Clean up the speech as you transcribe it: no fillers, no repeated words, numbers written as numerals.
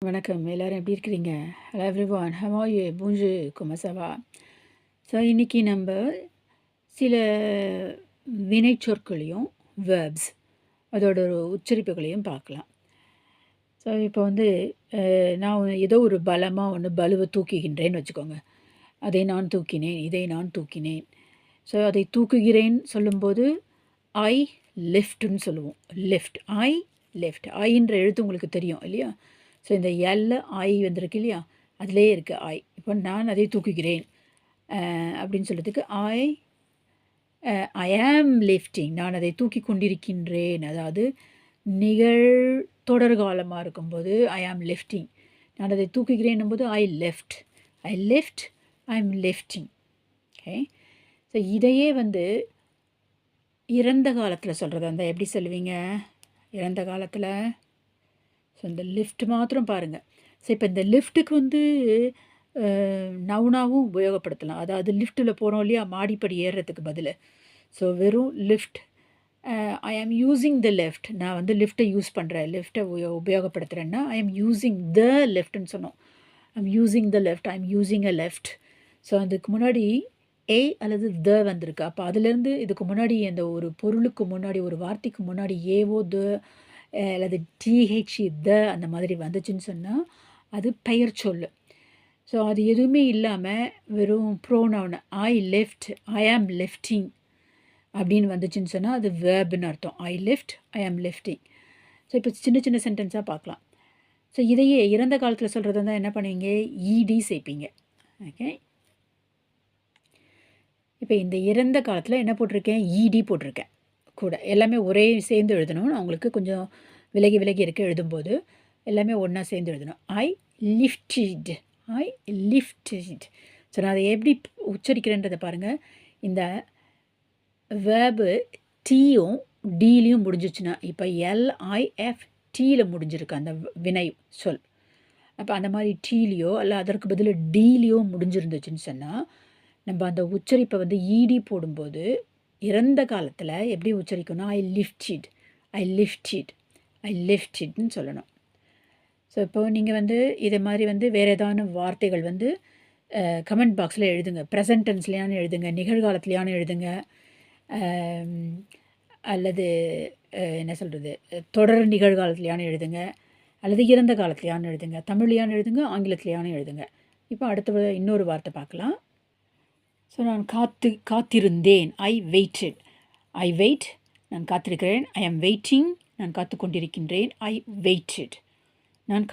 வணக்கம். எல்லாரும் எப்படி இருக்கிறீங்க? Hello everyone. How are you? bonjour, comment ça va? So இன்றைக்கி நம்ம சில வினைச்சொற்களையும் வேர்ப்ஸ் அதோட ஒரு உச்சரிப்புகளையும் பார்க்கலாம். ஸோ இப்போ வந்து நான் ஏதோ ஒரு பலமாக பலுவை தூக்குகின்றேன்னு வச்சுக்கோங்க. அதை நான் தூக்கினேன், இதை நான் தூக்கினேன். ஸோ அதை தூக்குகிறேன் சொல்லும்போது ஐ லிஃப்ட்னு சொல்லுவோம். Lift, I lift. ஐன்ற எழுத்து உங்களுக்கு தெரியும் இல்லையா? ஸோ இந்த எல்ல ஐ வந்திருக்கு இல்லையா? அதிலே இருக்குது ஐ. இப்போ நான் அதை தூக்குகிறேன் அப்படின்னு சொல்கிறதுக்கு ஐ ஆம் லிஃப்டிங். நான் அதை தூக்கி கொண்டிருக்கின்றேன். அதாவது தொடர்காலமாக இருக்கும்போது ஐ ஆம் லிஃப்டிங். நான் அதை தூக்குகிறேன்னும் போது I lift. I lift, I am lifting. Okay. So இதையே இறந்த காலத்தில் சொல்கிறது அந்த எப்படி சொல்லுவீங்க இறந்த காலத்தில்? ஸோ இந்த லிஃப்ட் மாத்திரம் பாருங்கள். ஸோ இப்போ இந்த லிஃப்ட்டுக்கு நவுனாவும் உபயோகப்படுத்தலாம். அதாவது லிஃப்ட்டில் போகிறோம் இல்லையா, மாடிப்படி ஏறுறதுக்கு பதில். ஸோ வெறும் லிஃப்ட், ஐ ஆம் யூஸிங் த லிஃப்ட். நான் லிஃப்ட்டை யூஸ் பண்ணுறேன், லிஃப்ட்டை உபயோகப்படுத்துகிறேன்னா ஐ ஆம் யூஸிங் த லிஃப்ட்னு சொன்னோம். ஐ ஆம் யூஸிங் த லிஃப்ட், ஐ ஆம் யூஸிங் அ லிஃப்ட். ஸோ அதுக்கு முன்னாடி ஏ அல்லது த வந்திருக்கு. அப்போ அதுலேருந்து இதுக்கு முன்னாடி அந்த ஒரு பொருளுக்கு முன்னாடி ஒரு வார்த்தைக்கு முன்னாடி ஏவோ த அல்லது டிஹெச்இ த அந்த மாதிரி வந்துச்சுன்னு சொன்னால் அது பெயர் சொல். ஸோ அது எதுவுமே இல்லாமல் வெறும் ப்ரோனவுன் ஐ லிஃப்ட், ஐ ஆம் லிஃப்டிங் அப்படின்னு வந்துச்சுன்னு சொன்னால் அது வேர்ப்னு அர்த்தம். ஐ லிஃப்ட், ஐ ஆம் லிஃப்டிங். ஸோ இப்போ சின்ன சின்ன சென்டென்ஸாக பார்க்கலாம். ஸோ இதையே இறந்த காலத்தில் சொல்கிறது தான் என்ன பண்ணுவீங்க, இடி சேர்ப்பீங்க. ஓகே. இப்போ இந்த இறந்த காலத்தில் என்ன போட்டிருக்கேன், இடி போட்டிருக்கேன் கூட. எல்லாமே ஒரே சேர்ந்து எழுதணும். அவங்களுக்கு கொஞ்சம் விலகி விலகி இருக்க எழுதும்போது எல்லாமே ஒன்றா சேர்ந்து எழுதணும். ஐ லிஃப்டட், ஐ லிஃப்டட். ஸோ நான் அதை எப்படி உச்சரிக்கிறேன்றதை பாருங்கள். இந்த வேர்பு டீயும் டீலையும் முடிஞ்சிச்சுன்னா, இப்போ எல்ஐஎஃப் டீயில் முடிஞ்சிருக்கு அந்த வினை சொல். அப்போ அந்த மாதிரி டீலையோ அல்ல அதற்கு பதில் டீலையோ முடிஞ்சிருந்துச்சுன்னு சொன்னால் நம்ம அந்த உச்சரிப்பை இடி போடும்போது இறந்த காலத்தில் எப்படி உச்சரிக்கணும், ஐ லிஃப்டட், ஐ லிஃப்டட், ஐ லிஃப்டட்னு சொல்லணும். ஸோ இப்போது நீங்கள் இதை மாதிரி வேறு ஏதான வார்த்தைகள் கமெண்ட் பாக்ஸில் எழுதுங்க. ப்ரெசன்ட் டென்ஸ்லையானு எழுதுங்க, நிகழ்காலத்துலையானு எழுதுங்க, அல்லது என்ன சொல்கிறது தொடர் நிகழ்காலத்துலையானு எழுதுங்க, அல்லது இறந்த காலத்துலையானு எழுதுங்க, தமிழ்லையானு எழுதுங்க, ஆங்கிலத்துலையானு எழுதுங்க. இப்போ அடுத்த இன்னொரு வார்த்தை பார்க்கலாம். ஸோ நான் காத்திருந்தேன், ஐ வெயிட்டட். ஐ வெயிட், நான் காத்திருக்கிறேன். ஐ ஆம் வெயிட்டிங், நான் காத்து கொண்டிருக்கின்றேன். ஐ வெயிட்டட், நான்